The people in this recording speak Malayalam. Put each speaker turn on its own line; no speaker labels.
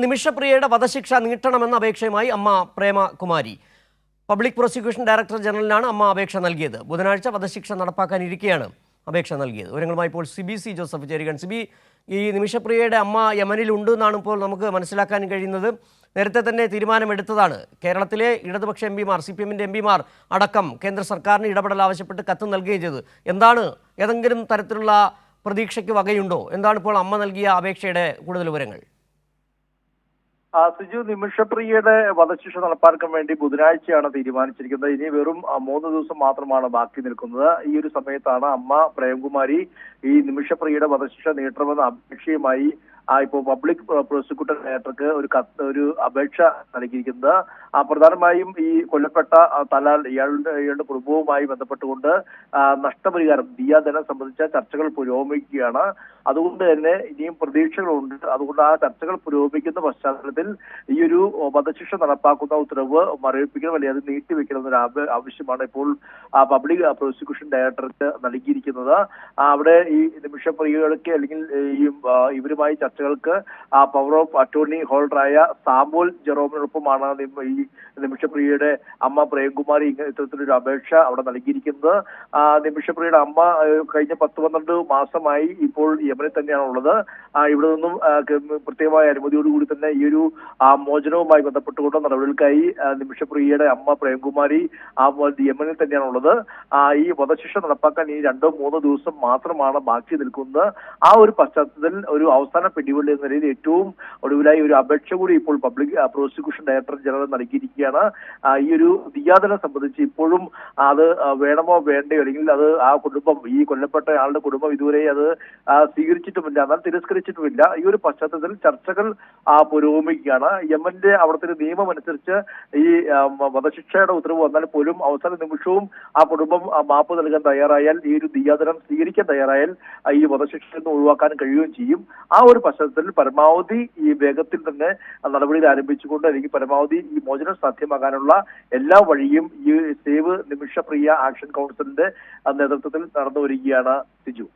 നിമിഷപ്രിയയുടെ വധശിക്ഷ നീട്ടണമെന്ന അപേക്ഷയുമായി അമ്മ പ്രേമകുമാരി പബ്ലിക് പ്രോസിക്യൂഷൻ ഡയറക്ടർ ജനറലിനാണ് അമ്മ അപേക്ഷ നൽകിയത്. ബുധനാഴ്ച വധശിക്ഷ നടപ്പാക്കാനിരിക്കെയാണ് അപേക്ഷ നൽകിയത്. വിവരങ്ങളുമായി ഇപ്പോൾ സി ജോസഫ് ചേരുകയാണ്. ഈ നിമിഷപ്രിയയുടെ അമ്മ യമനിലുണ്ട് എന്നാണ് ഇപ്പോൾ നമുക്ക് മനസ്സിലാക്കാൻ കഴിയുന്നത്. നേരത്തെ തന്നെ തീരുമാനമെടുത്തതാണ്. കേരളത്തിലെ ഇടതുപക്ഷ എംപിമാർ, CPM-ന്റെ എംപിമാർ അടക്കം കേന്ദ്ര സർക്കാരിന് ഇടപെടൽ ആവശ്യപ്പെട്ട് കത്ത് നൽകുകയും ചെയ്തു. എന്താണ്, ഏതെങ്കിലും തരത്തിലുള്ള പ്രതീക്ഷയ്ക്ക് വകയുണ്ടോ? എന്താണ് ഇപ്പോൾ അമ്മ നൽകിയ അപേക്ഷയുടെ കൂടുതൽ വിവരങ്ങൾ?
സിജു, നിമിഷപ്രിയയുടെ വധശിക്ഷ നടപ്പാക്കാൻ വേണ്ടി ബുധനാഴ്ചയാണ് തീരുമാനിച്ചിരിക്കുന്നത്. ഇനി വെറും 3 ദിവസം മാത്രമാണ് ബാക്കി നിൽക്കുന്നത്. ഈ ഒരു സമയത്താണ് അമ്മ പ്രേംകുമാരി ഈ നിമിഷപ്രിയയുടെ വധശിക്ഷ നീട്ടണമെന്ന അപേക്ഷയുമായി ഇപ്പോൾ പബ്ലിക് പ്രോസിക്യൂട്ടർ ഡയറക്ടർക്ക് ഒരു അപേക്ഷ നൽകിയിരിക്കുന്നത്. പ്രധാനമായും ഈ കൊല്ലപ്പെട്ട തലാൽ ഇയാളുടെ കുടുംബവുമായി ബന്ധപ്പെട്ടുകൊണ്ട് നഷ്ടപരിഹാരം ദിയാധനം സംബന്ധിച്ച ചർച്ചകൾ പുരോഗമിക്കുകയാണ്. അതുകൊണ്ട് തന്നെ ഇനിയും പ്രതീക്ഷകളുണ്ട്. അതുകൊണ്ട് ആ ചർച്ചകൾ പുരോഗമിക്കുന്ന പശ്ചാത്തലത്തിൽ ഈ ഒരു വധശിക്ഷ നടപ്പാക്കുന്ന ഉത്തരവ് മരവിപ്പിക്കണം, അല്ലെങ്കിൽ അത് നീട്ടിവെക്കണമെന്നൊരു ആവശ്യമാണ് ഇപ്പോൾ പബ്ലിക് പ്രോസിക്യൂഷൻ ഡയറക്ടർക്ക് നൽകിയിരിക്കുന്നത്. അവിടെ ഈ നിമിഷപ്രിയകൾക്ക് അല്ലെങ്കിൽ ഇവരുമായി ചർച്ചകൾക്ക് പവർ ഓഫ് അറ്റോർണി ഹോൾഡറായ സാമുവൽ ജെറോമിനൊപ്പമാണ് ഈ നിമിഷപ്രിയയുടെ അമ്മ പ്രേംകുമാരി ഇത്തരത്തിലൊരു അപേക്ഷ അവിടെ നൽകിയിരിക്കുന്നത്. നിമിഷപ്രിയയുടെ അമ്മ കഴിഞ്ഞ 10-12 മാസമായി ഇപ്പോൾ യമനിൽ തന്നെയാണ് ഉള്ളത്. ഇവിടെ നിന്നും പ്രത്യേകമായ അനുമതിയോടുകൂടി തന്നെ ഈ ഒരു മോചനവുമായി ബന്ധപ്പെട്ടുകൊണ്ട് നടപടികൾക്കായി നിമിഷപ്രിയയുടെ അമ്മ പ്രേംകുമാരി യമനിൽ തന്നെയാണ് ഉള്ളത്. ഈ വധശിക്ഷ നടപ്പാക്കാൻ ഈ 2-3 ദിവസം മാത്രമാണ് ബാക്കി നിൽക്കുന്നത്. ആ ഒരു പശ്ചാത്തലത്തിൽ ഒരു അവസാന പിടിവള്ളി എന്ന നിലയിൽ ഏറ്റവും ഒടുവിലായി ഒരു അപേക്ഷ കൂടി ഇപ്പോൾ പബ്ലിക് പ്രോസിക്യൂഷൻ ഡയറക്ടർ ജനറൽ നൽകിയിരിക്കുകയാണ്. ഈ ഒരു ദിയാധനം സംബന്ധിച്ച് ഇപ്പോഴും അത് വേണമോ വേണ്ടയോ, അല്ലെങ്കിൽ അത് ആ കുടുംബം, ഈ കൊല്ലപ്പെട്ട ആളുടെ കുടുംബം ഇതുവരെ അത് സ്വീകരിച്ചിട്ടുമില്ല, എന്നാൽ തിരസ്കരിച്ചിട്ടുമില്ല. ഈ ഒരു പശ്ചാത്തലത്തിൽ ചർച്ചകൾ പുരോഗമിക്കുകയാണ്. യമന്റെ അവിടുത്തെ നിയമം അനുസരിച്ച് ഈ വധശിക്ഷയുടെ ഉത്തരവ് വന്നാൽ പോലും അവസാന നിമിഷവും ആ കുടുംബം മാപ്പ് നൽകാൻ തയ്യാറായാൽ, ഈ ഒരു ദിയാധനം സ്വീകരിക്കാൻ തയ്യാറായാൽ ഈ വധശിക്ഷ ഒഴിവാക്കാൻ കഴിയുകയും ചെയ്യും. ആ ഒരു പശ്ചാത്തലത്തിൽ പരമാവധി ഈ വേഗത്തിൽ തന്നെ നടപടികൾ ആരംഭിച്ചുകൊണ്ട് അല്ലെങ്കിൽ പരമാവധി ഈ മോചനം സാധ്യമാകാനുള്ള എല്ലാ വഴിയും ഈ സേവ് നിമിഷപ്രിയ ആക്ഷൻ കൗൺസിലിന്റെ നേതൃത്വത്തിൽ നടന്നു വരികയാണ്. സിജു.